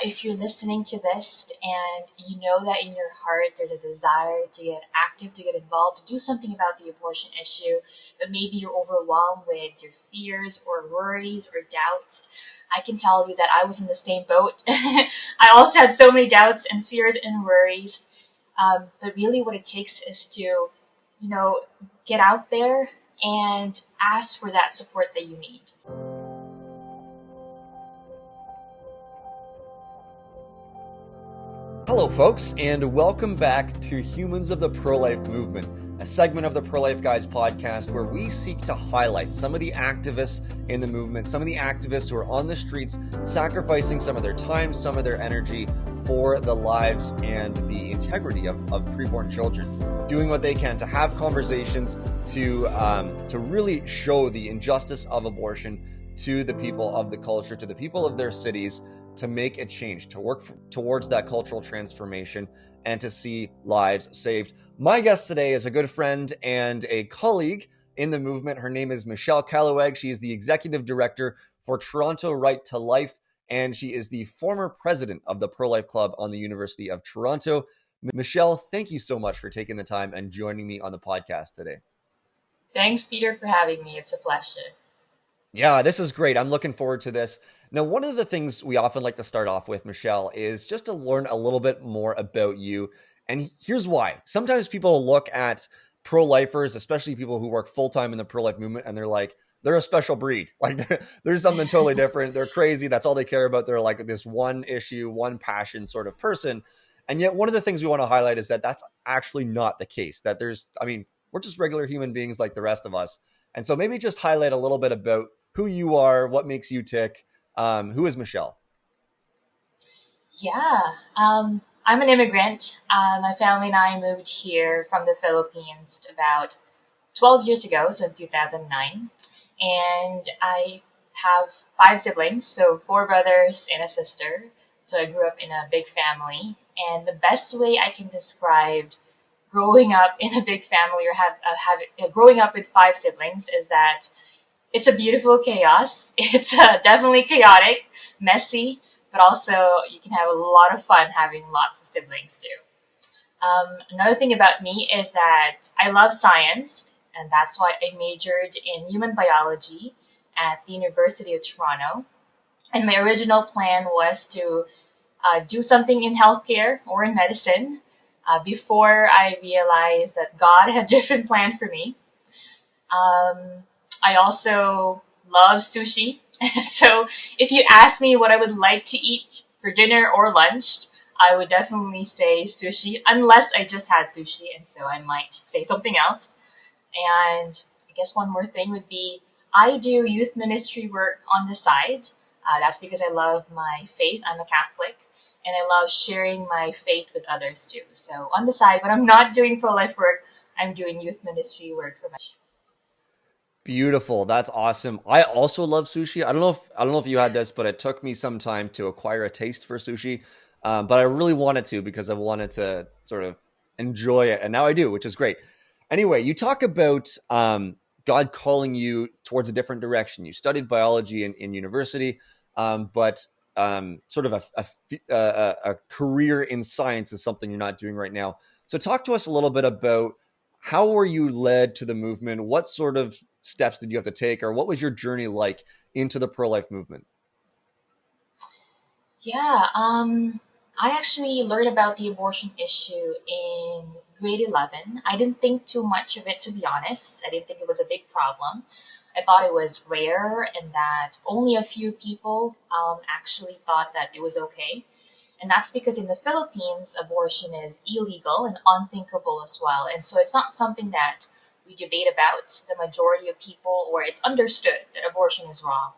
If you're listening to this and you know that in your heart there's a desire to get active, to get involved, to do something about the abortion issue, but maybe you're overwhelmed with your fears or worries or doubts, I can tell you that I was in the same boat. I also had so many doubts and fears and worries. But really, what it takes is to, get out there and ask for that support that you need. Hello, folks, and welcome back to Humans of the Pro-Life Movement, a segment of the Pro-Life Guys podcast where we seek to highlight some of the activists in the movement, some of the activists who are on the streets sacrificing some of their time, some of their energy for the lives and the integrity of preborn children, doing what they can to have conversations to really show the injustice of abortion to the people of the culture, to the people of their cities, to make a change, to work towards that cultural transformation, and to see lives saved. My guest today is a good friend and a colleague in the movement. Her name is Michelle Caluag. She is the executive director for Toronto Right to Life, and she is the former president of the Pro-Life Club on the University of Toronto. Michelle, thank you so much for taking the time and joining me on the podcast today. Thanks, Peter, for having me. It's a pleasure. Yeah, this is great. I'm looking forward to this. Now, one of the things we often like to start off with, Michelle, is just to learn a little bit more about you. And here's why. Sometimes people look at pro-lifers, especially people who work full-time in the pro-life movement, and they're like, they're a special breed. Like there's something totally different. They're crazy. That's all they care about. They're like this one issue, one passion sort of person. And yet one of the things we want to highlight is that that's actually not the case. That we're just regular human beings like the rest of us. And so maybe just highlight a little bit about who you are, what makes you tick. Who is Michelle? Yeah, I'm an immigrant. My family and I moved here from the Philippines about 12 years ago, so in 2009. And I have 5 siblings, so 4 brothers and a sister. So I grew up in a big family. And the best way I can describe growing up in a big family or growing up with 5 siblings is that it's a beautiful chaos. It's definitely chaotic, messy, but also you can have a lot of fun having lots of siblings too. Another thing about me is that I love science, and that's why I majored in human biology at the University of Toronto. And my original plan was to do something in healthcare or in medicine before I realized that God had a different plan for me. I also love sushi. So if you ask me what I would like to eat for dinner or lunch, I would definitely say sushi, unless I just had sushi, and so I might say something else. And I guess one more thing would be I do youth ministry work on the side. That's because I love my faith. I'm a Catholic, and I love sharing my faith with others too. So on the side, when I'm not doing pro-life work, I'm doing youth ministry work for my. Beautiful. That's awesome. I also love sushi. I don't know if you had this, but it took me some time to acquire a taste for sushi. But I really wanted to because I wanted to sort of enjoy it, and now I do, which is great. Anyway, you talk about God calling you towards a different direction. You studied biology in university, but sort of a career in science is something you're not doing right now. So talk to us a little bit about how were you led to the movement? What sort of steps did you have to take, or what was your journey like into the pro-life movement? Yeah, I actually learned about the abortion issue in grade 11. I didn't think too much of it, to be honest. I didn't think it was a big problem. I thought it was rare and that only a few people actually thought that it was okay. And that's because in the Philippines, abortion is illegal and unthinkable as well. And so it's not something that we debate about, the majority of people, or it's understood that abortion is wrong.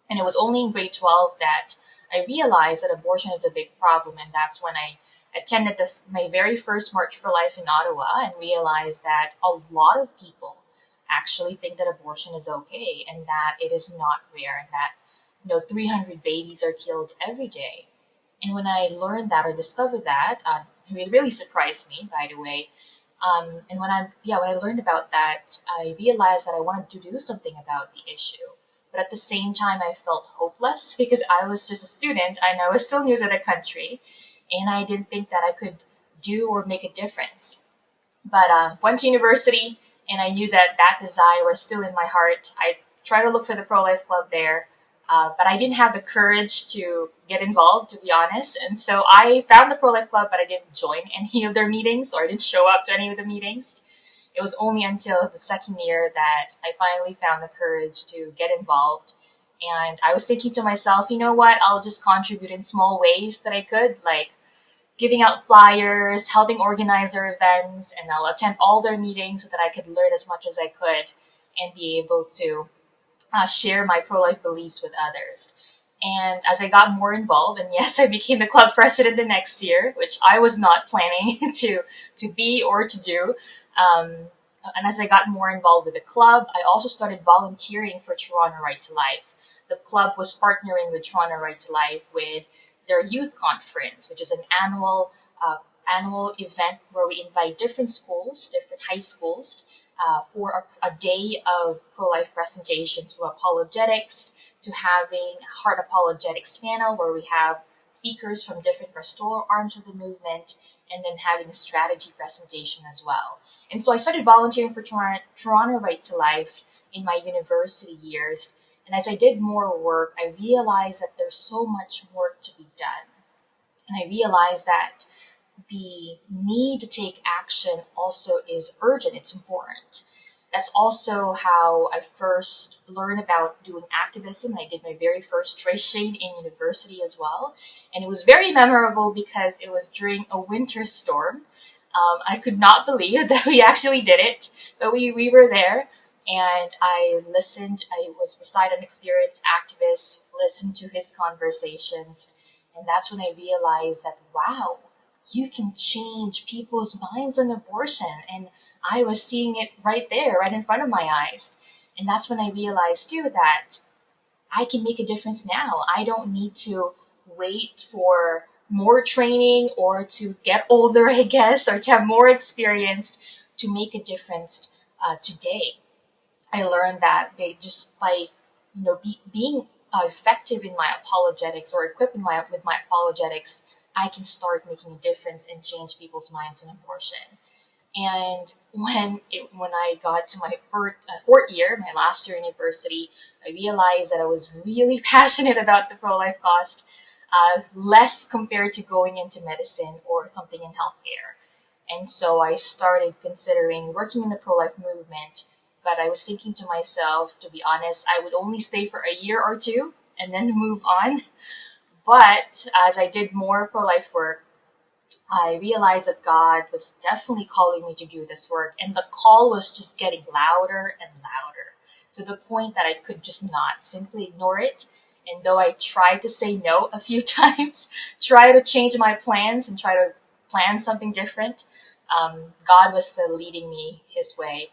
And it was only in grade 12 that I realized that abortion is a big problem. And that's when I attended my very first March for Life in Ottawa and realized that a lot of people actually think that abortion is okay and that it is not rare and that 300 babies are killed every day. And when I learned that or discovered that, it really surprised me, by the way. And when I learned about that, I realized that I wanted to do something about the issue. But at the same time, I felt hopeless because I was just a student and I was still new to the country, and I didn't think that I could do or make a difference. But went to university, and I knew that that desire was still in my heart. I tried to look for the pro life club there, but I didn't have the courage to get involved, to be honest. And so I found the pro life club, but I didn't join any of their meetings, or I didn't show up to any of the meetings. It was only until the second year that I finally found the courage to get involved. And I was thinking to myself, you know what? I'll just contribute in small ways that I could, like giving out flyers, helping organize their events, and I'll attend all their meetings so that I could learn as much as I could and be able to share my pro life beliefs with others. And as I got more involved, and yes, I became the club president the next year, which I was not planning to be or to do. Um, and as I got more involved with the club, I also started volunteering for Toronto Right to Life. The club was partnering with Toronto Right to Life with their youth conference, which is an annual event where we invite different schools, different high schools, for a day of pro-life presentations, from apologetics to having a heart apologetics panel where we have speakers from different pastoral arms of the movement, and then having a strategy presentation as well. And so I started volunteering for Toronto Right to Life in my university years. And as I did more work, I realized that there's so much work to be done. And I realized that the need to take action also is urgent, it's important. That's also how I first learned about doing activism. I did my very first training in university as well. And it was very memorable because it was during a winter storm. I could not believe that we actually did it, but we were there. And I listened. I was beside an experienced activist, listened to his conversations. And that's when I realized that, wow, you can change people's minds on abortion. And I was seeing it right there, right in front of my eyes. And that's when I realized, too, that I can make a difference now. I don't need to wait for more training or to get older, I guess, or to have more experience to make a difference today. I learned that just by being effective in my apologetics or equipped with my apologetics, I can start making a difference and change people's minds on abortion. And when I got to my fourth year, my last year in university, I realized that I was really passionate about the pro-life cause, less compared to going into medicine or something in healthcare. And so I started considering working in the pro-life movement. But I was thinking to myself, to be honest, I would only stay for a year or two and then move on. But as I did more pro-life work, I realized that God was definitely calling me to do this work. And the call was just getting louder and louder to the point that I could just not simply ignore it. And though I tried to say no a few times, try to change my plans and try to plan something different, God was still leading me his way.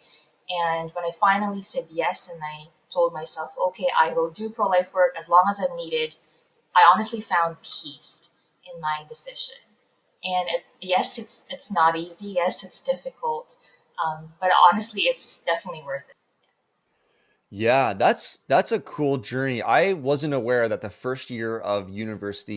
And when I finally said yes and I told myself, okay, I will do pro-life work as long as I'm needed, I honestly found peace in my decision. And yes, it's not easy. Yes, it's difficult. But honestly, it's definitely worth it. Yeah, that's a cool journey. I wasn't aware that the first year of university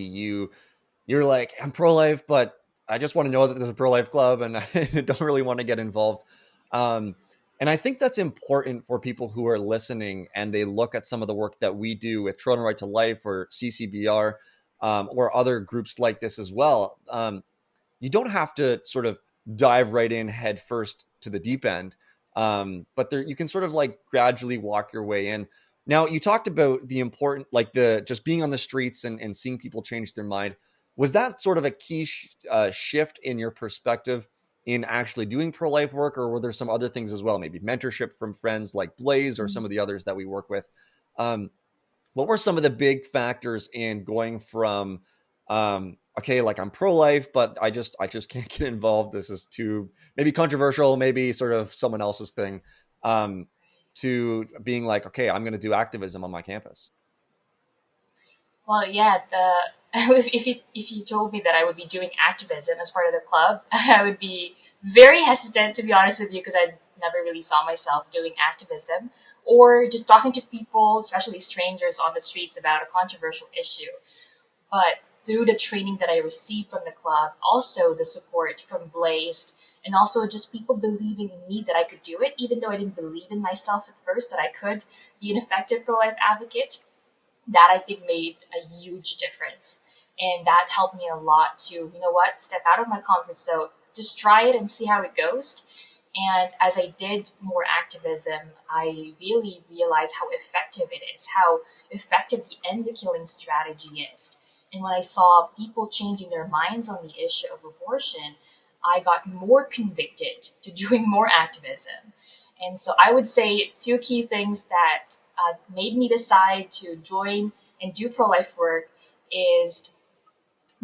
you're like, I'm pro-life, but I just want to know that there's a pro-life club and I don't really want to get involved. Um, and I think that's important for people who are listening and they look at some of the work that we do with Toronto Right to Life or CCBR, or other groups like this as well. You don't have to sort of dive right in head first to the deep end, but there you can sort of like gradually walk your way in. Now, you talked about the important, like the just being on the streets and seeing people change their mind. Was that sort of a key shift in your perspective in actually doing pro life work, or were there some other things as well? Maybe mentorship from friends like Blaze or some of the others that we work with. Um, what were some of the big factors in going from okay, like I'm pro-life, but I just can't get involved, this is too maybe controversial, maybe sort of someone else's thing, um to being like, okay, I'm going to do activism on my campus? Well, yeah, if you told me that I would be doing activism as part of the club, I would be very hesitant, to be honest with you, because I never really saw myself doing activism. or just talking to people, especially strangers on the streets, about a controversial issue. But through the training that I received from the club, also the support from Blazed, and also just people believing in me that I could do it, even though I didn't believe in myself at first that I could be an effective pro-life advocate, that I think made a huge difference. And that helped me a lot to, step out of my comfort zone, just try it and see how it goes. And as I did more activism, I really realized how effective it is, how effective the end the killing strategy is. And when I saw people changing their minds on the issue of abortion, I got more convicted to doing more activism. And so I would say two key things that made me decide to join and do pro-life work is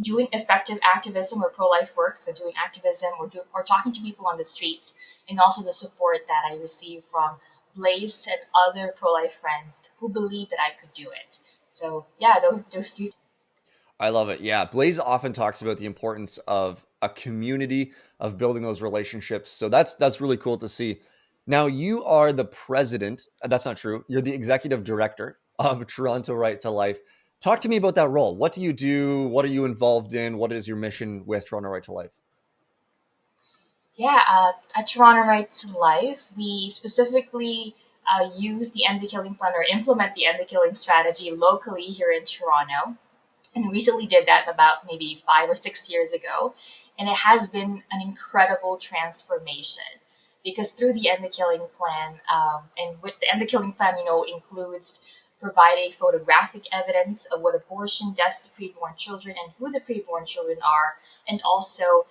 doing effective activism or pro-life work, so doing activism or talking to people on the streets, and also the support that I received from Blaze and other pro-life friends who believed that I could do it. So yeah, those two. I love it. Yeah. Blaze often talks about the importance of a community, of building those relationships. So that's really cool to see. Now you are the president. That's not true. You're the executive director of Toronto Right to Life. Talk to me about that role. What do you do? What are you involved in? What is your mission with Toronto Right to Life? Yeah, at Toronto Right to Life, we specifically use the end the killing plan or implement the end the killing strategy locally here in Toronto, and recently did that about maybe 5 or 6 years ago. And it has been an incredible transformation because through the End the Killing plan, and with the End the Killing plan, includes providing photographic evidence of what abortion does to preborn children and who the preborn children are, and also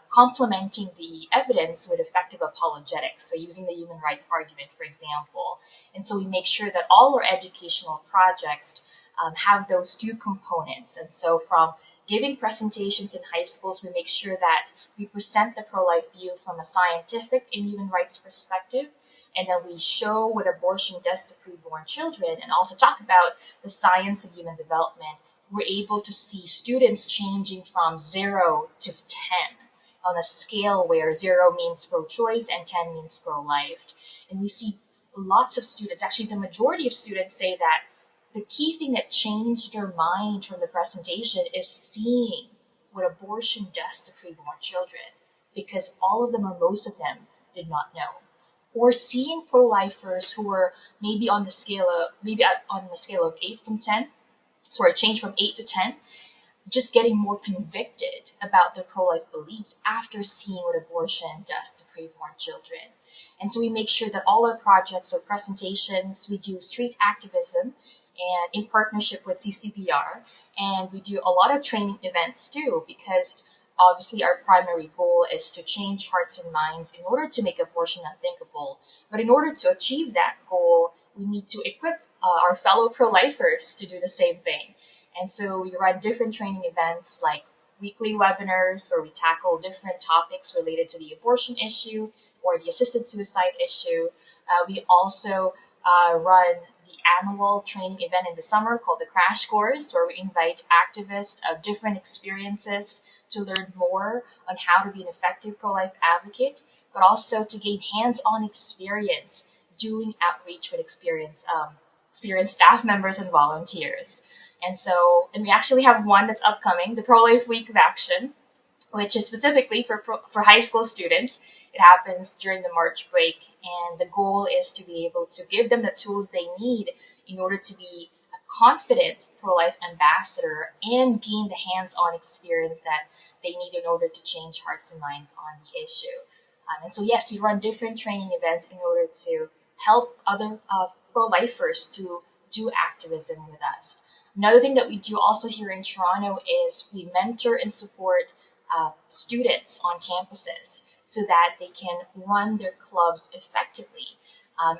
complementing the evidence with effective apologetics. So using the human rights argument, for example. And so we make sure that all our educational projects have those two components. And so from giving presentations in high schools, we make sure that we present the pro-life view from a scientific and human rights perspective. And then we show what abortion does to preborn children and also talk about the science of human development. We're able to see students changing from 0 to 10 on a scale where 0 means pro-choice and 10 means pro-life. And we see lots of students, actually the majority of students, say that the key thing that changed their mind from the presentation is seeing what abortion does to preborn children, because all of them or most of them did not know. Or seeing pro-lifers who were maybe on the scale of 8 from 10, so a change from 8 to 10, just getting more convicted about their pro-life beliefs after seeing what abortion does to preborn children. And so we make sure that all our projects, so presentations, we do street activism, and in partnership with CCPR, and we do a lot of training events too, because obviously our primary goal is to change hearts and minds in order to make abortion unthinkable. But in order to achieve that goal, we need to equip our fellow pro-lifers to do the same thing. And so we run different training events like weekly webinars where we tackle different topics related to the abortion issue or the assisted suicide issue. We also run the annual training event in the summer called the Crash Course, where we invite activists of different experiences to learn more on how to be an effective pro-life advocate, but also to gain hands-on experience doing outreach with experienced staff members and volunteers. And we actually have one that's upcoming, the Pro-Life Week of Action, which is specifically for high school students. It happens during the March break, and the goal is to be able to give them the tools they need in order to be a confident pro-life ambassador and gain the hands-on experience that they need in order to change hearts and minds on the issue. And so, yes, we run different training events in order to help other pro-lifers to do activism with us. Another thing that we do also here in Toronto is we mentor and support students on campuses so that they can run their clubs effectively.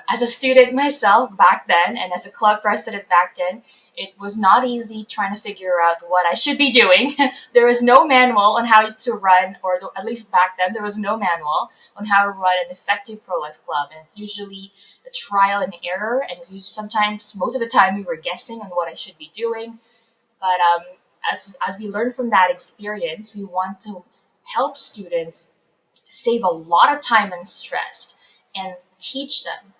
As a student myself back then, and as a club president back then, it was not easy trying to figure out what I should be doing. There was no manual on how to run, or at least back then, there was no manual on how to run an effective pro-life club. And it's usually a trial and error, and sometimes, most of the time, we were guessing on what I should be doing. But as we learn from that experience, we want to help students save a lot of time and stress and teach them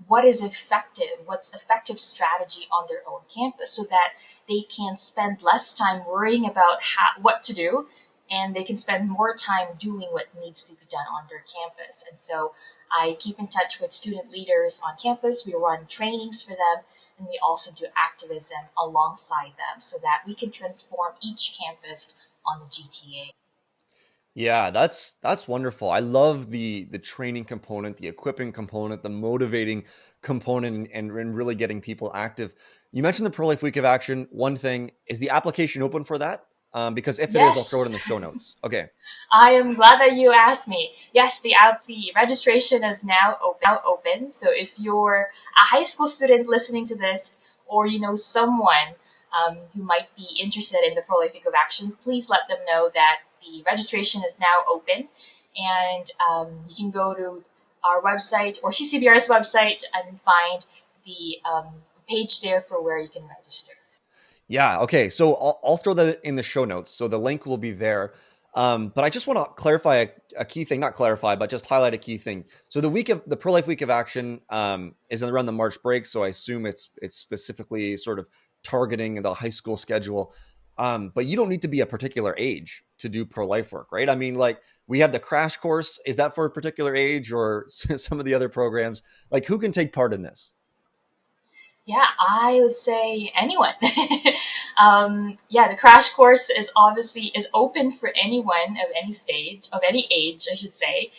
what is effective, what's effective strategy on their own campus, so that they can spend less time worrying about what to do, and they can spend more time doing what needs to be done on their campus. And so I keep in touch with student leaders on campus. We run trainings for them, and we also do activism alongside them so that we can transform each campus on the GTA. Yeah, that's wonderful. I love the training component, the equipping component, the motivating component, and really getting people active. You mentioned the Pro Life Week of Action. One thing is the application open for that? Because if it is, I'll throw it Yes, in the show notes. Okay. I am glad that you asked me. Yes, the registration is now open. So if you're a high school student listening to this, or you know someone who might be interested in the Pro Life Week of Action, please let them know that the registration is now open, and you can go to our website or CCBR's website and find the page there for where you can register. Yeah. Okay. So I'll throw that in the show notes. So the link will be there. But I just want to clarify a key thing, not clarify, but just highlight a key thing. So the Pro Life Week of Action is around the March break. So I assume it's specifically sort of targeting the high school schedule. But you don't need to be a particular age to do pro life work, right? I mean, like we have the crash course. Is that for a particular age, or some of the other programs? Like who can take part in this? Yeah, I would say anyone. Yeah, the crash course is open for anyone of any stage, of any age, I should say.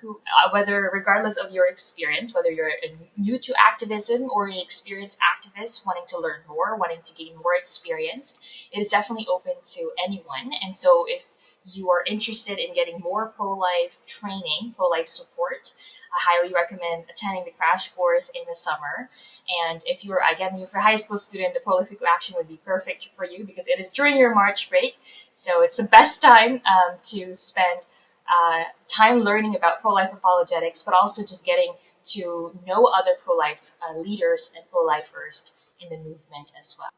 Who, whether regardless of your experience, whether you're new to activism or an experienced activist wanting to learn more, wanting to gain more experience, it is definitely open to anyone. And so, if you are interested in getting more pro-life training, pro-life support, I highly recommend attending the crash course in the summer. And if you're, again, if you're a high school student, the prolific action would be perfect for you because it is during your March break. So it's the best time to spend time learning about pro-life apologetics, but also just getting to know other pro-life leaders and pro-lifers in the movement as well.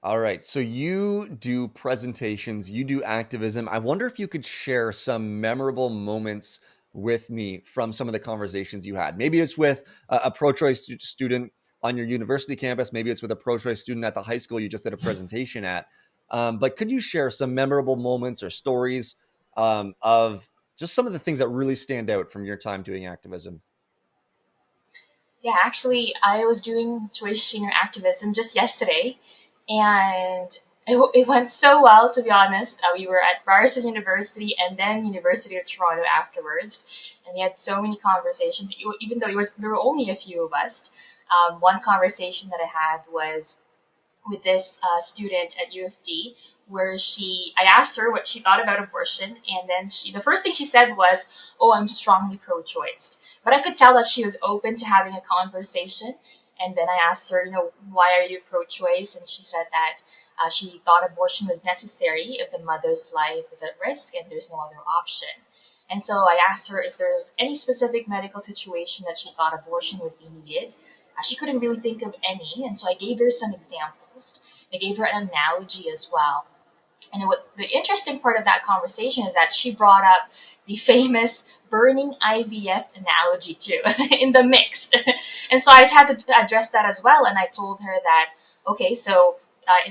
All right. So you do presentations, you do activism. I wonder if you could share some memorable moments with me from some of the conversations you had. Maybe it's with a pro-choice student on your university campus. Maybe it's with a pro-choice student at the high school you just did a presentation at. But could you share some memorable moments or stories of just some of the things that really stand out from your time doing activism? Yeah, actually, I was doing choice senior activism just yesterday, and it went so well, to be honest. We were at Ryerson University and then University of Toronto afterwards, and we had so many conversations. Even though there were only a few of us, one conversation that I had was with this student at U of D, where I asked her what she thought about abortion, and then the first thing she said was, "Oh, I'm strongly pro-choice." But I could tell that she was open to having a conversation. And then I asked her, why are you pro-choice? And she said that she thought abortion was necessary if the mother's life is at risk and there's no other option. And so I asked her if there was any specific medical situation that she thought abortion would be needed. She couldn't really think of any, and so I gave her some examples. I gave her an analogy as well. And the interesting part of that conversation is that she brought up the famous burning IVF analogy too in the mix. And so I had to address that as well. And I told her that, okay, so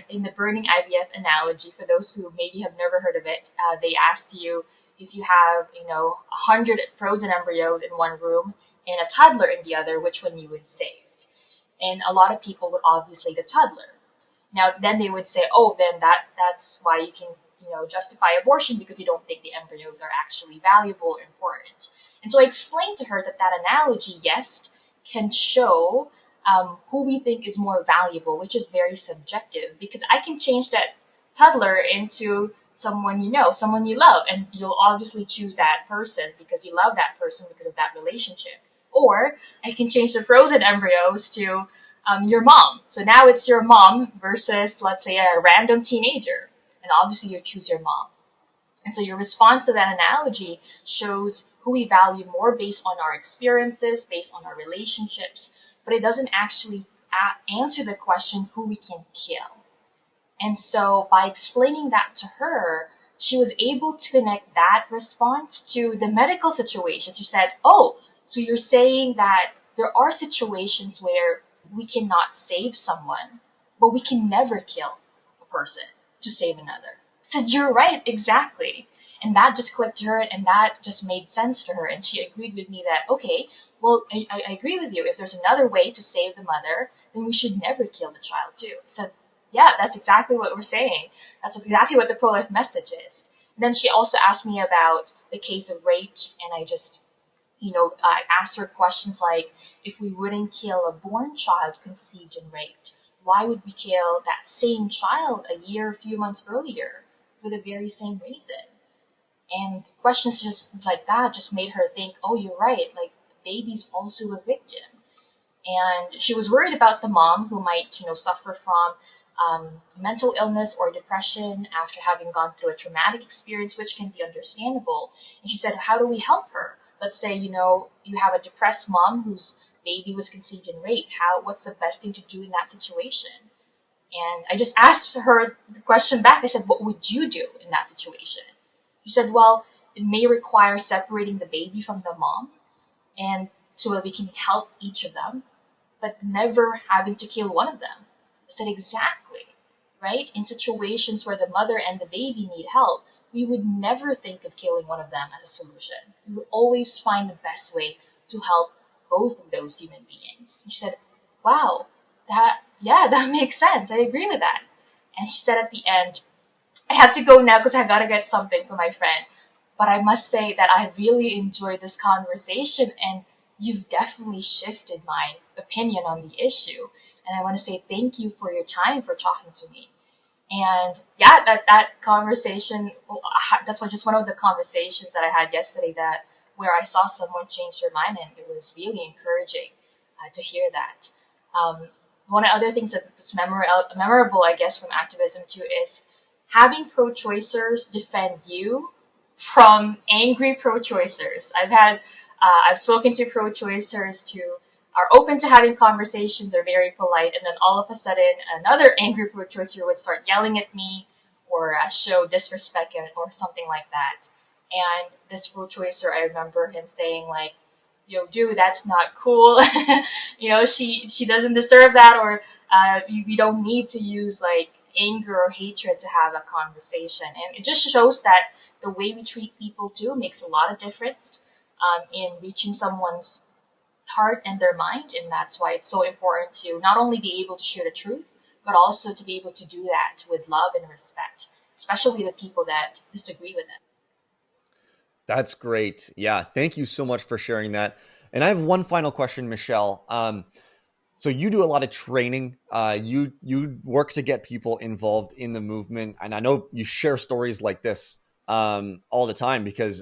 in the burning IVF analogy, for those who maybe have never heard of it, they asked you if you have, 100 frozen embryos in one room and a toddler in the other, which one you would save. And a lot of people would obviously the toddler. Now, then they would say, oh, then that's why you can, justify abortion because you don't think the embryos are actually valuable or important. And so I explained to her that analogy, yes, can show who we think is more valuable, which is very subjective because I can change that toddler into someone someone you love, and you'll obviously choose that person because you love that person because of that relationship. Or I can change the frozen embryos to your mom. So now it's your mom versus, let's say, a random teenager. And obviously you choose your mom. And so your response to that analogy shows who we value more based on our experiences, based on our relationships. But it doesn't actually answer the question who we can kill. And so by explaining that to her, she was able to connect that response to the medical situation. She said, oh, so you're saying that there are situations where we cannot save someone, but we can never kill a person to save another. I said, you're right, exactly. And that just clicked to her, and that just made sense to her. And she agreed with me that, okay, well, I agree with you. If there's another way to save the mother, then we should never kill the child too. So yeah, that's exactly what we're saying. That's exactly what the pro-life message is. And then she also asked me about the case of rape, and I just, I asked her questions like, if we wouldn't kill a born child conceived and raped, why would we kill that same child a few months earlier for the very same reason? And questions just like that just made her think, oh, you're right, like the baby's also a victim. And she was worried about the mom who might, suffer from mental illness or depression after having gone through a traumatic experience, which can be understandable. And she said, how do we help her? Let's say, you have a depressed mom whose baby was conceived and raped. What's the best thing to do in that situation? And I just asked her the question back. I said, what would you do in that situation? She said, well, it may require separating the baby from the mom, and so that we can help each of them, but never having to kill one of them. I said, exactly, right? In situations where the mother and the baby need help, we would never think of killing one of them as a solution. We would always find the best way to help both of those human beings. And she said, wow, that makes sense. I agree with that. And she said at the end, I have to go now because I gotta get something for my friend. But I must say that I really enjoyed this conversation, and you've definitely shifted my opinion on the issue. And I want to say thank you for your time, for talking to me. And yeah, that conversation, that's just one of the conversations that I had yesterday, that where I saw someone change their mind, and it was really encouraging to hear that. One of the other things that's memorable, I guess, from activism too, is having pro-choicers defend you from angry pro-choicers. I've spoken to pro-choicers who are open to having conversations, are very polite, and then all of a sudden another angry pro-choicer would start yelling at me or show disrespect or something like that. And this pro-choicer, I remember him saying like, yo, dude, that's not cool. She doesn't deserve that, or you don't need to use like anger or hatred to have a conversation. And it just shows that the way we treat people too makes a lot of difference in reaching someone's heart and their mind. And that's why it's so important to not only be able to share the truth, but also to be able to do that with love and respect, especially the people that disagree with it. That's great. Yeah, thank you so much for sharing that. And I have one final question, Michelle. So you do a lot of training. You work to get people involved in the movement, and I know you share stories like this all the time because,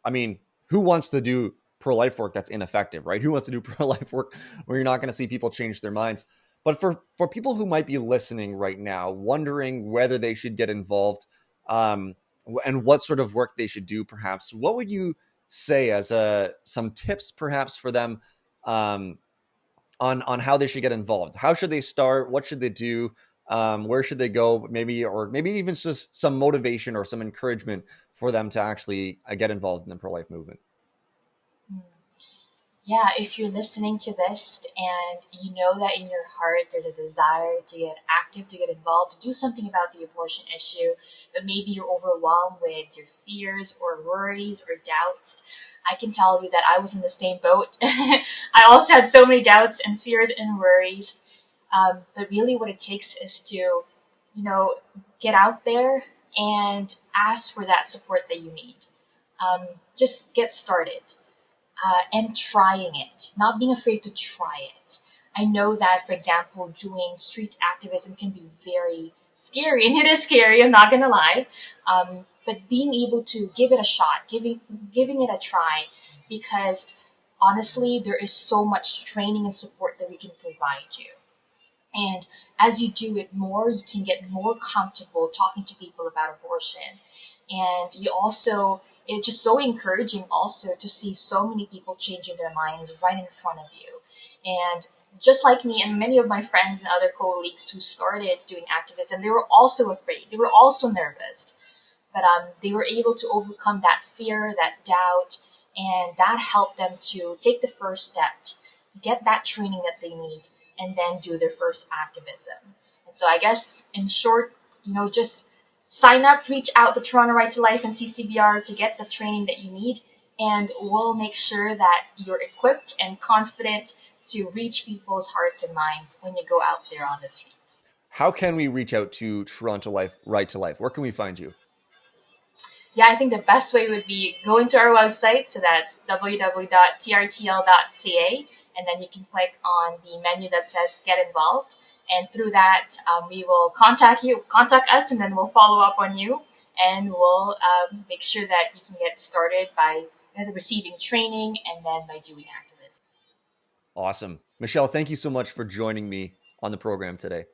I mean, who wants to do pro-life work that's ineffective, right? Who wants to do pro-life work where you're not going to see people change their minds? But for people who might be listening right now, wondering whether they should get involved, um, and what sort of work they should do, perhaps, what would you say as some tips, perhaps, for them? On how they should get involved. How should they start? What should they do? Where should they go? Maybe even just some motivation or some encouragement for them to actually get involved in the pro-life movement. Yeah, if you're listening to this and you know that in your heart there's a desire to get active, to get involved, to do something about the abortion issue, but maybe you're overwhelmed with your fears or worries or doubts, I can tell you that I was in the same boat. I also had so many doubts and fears and worries. But really what it takes is to, get out there and ask for that support that you need. Just get started. And trying it, not being afraid to try it. I know that, for example, doing street activism can be very scary, and it is scary, I'm not going to lie. But being able to give it a shot, giving it a try, because honestly, there is so much training and support that we can provide you. And as you do it more, you can get more comfortable talking to people about abortion. And it's just so encouraging also to see so many people changing their minds right in front of you. And just like me and many of my friends and other colleagues who started doing activism, they were also afraid. They were also nervous. But they were able to overcome that fear, that doubt, and that helped them to take the first step, get that training that they need, and then do their first activism. And so I guess in short, just sign up, reach out to Toronto Right to Life and CCBR to get the training that you need, and we'll make sure that you're equipped and confident to reach people's hearts and minds when you go out there on the streets. How can we reach out to Toronto Right to Life? Where can we find you? Yeah, I think the best way would be going to our website. So that's www.trtl.ca. And then you can click on the menu that says Get Involved. And through that, we will contact us, and then we'll follow up on you. And we'll make sure that you can get started by receiving training and then by doing activism. Awesome. Michelle, thank you so much for joining me on the program today.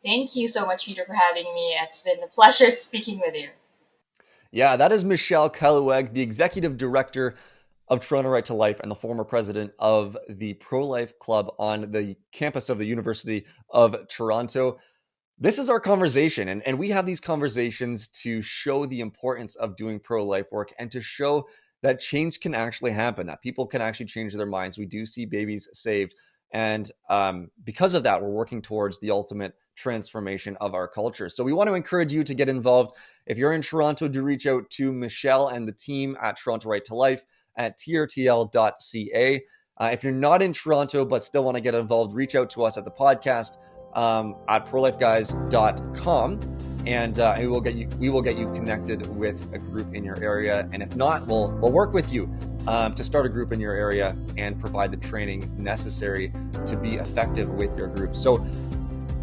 Thank you so much, Peter, for having me. It's been a pleasure speaking with you. Yeah, that is Michelle Caluag, the Executive Director of Toronto Right to Life and the former president of the Pro-Life Club on the campus of the University of Toronto. This is our conversation, and we have these conversations to show the importance of doing pro-life work and to show that change can actually happen, that people can actually change their minds. We do see babies saved. And because of that, we're working towards the ultimate transformation of our culture. So we want to encourage you to get involved. If you're in Toronto, do reach out to Michelle and the team at Toronto Right to Life at trtl.ca. If you're not in Toronto but still want to get involved, reach out to us at the podcast at prolifeguys.com, and we will get you connected with a group in your area. And if not, we'll work with you to start a group in your area and provide the training necessary to be effective with your group. So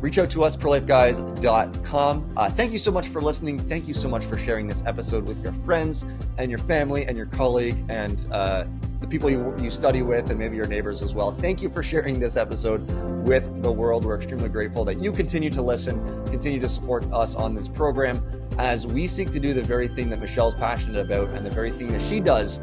reach out to us, prolifeguys.com. Thank you so much for listening. Thank you so much for sharing this episode with your friends and your family and your colleague and the people you study with, and maybe your neighbors as well. Thank you for sharing this episode with the world. We're extremely grateful that you continue to listen, continue to support us on this program as we seek to do the very thing that Michelle's passionate about and the very thing that she does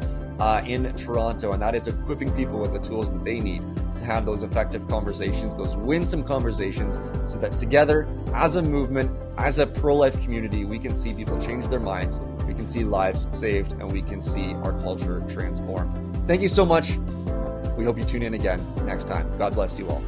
in Toronto, and that is equipping people with the tools that they need to have those effective conversations, those winsome conversations, so that together, as a movement, as a pro-life community, we can see people change their minds, we can see lives saved, and we can see our culture transform. Thank you so much. We hope you tune in again next time. God bless you all.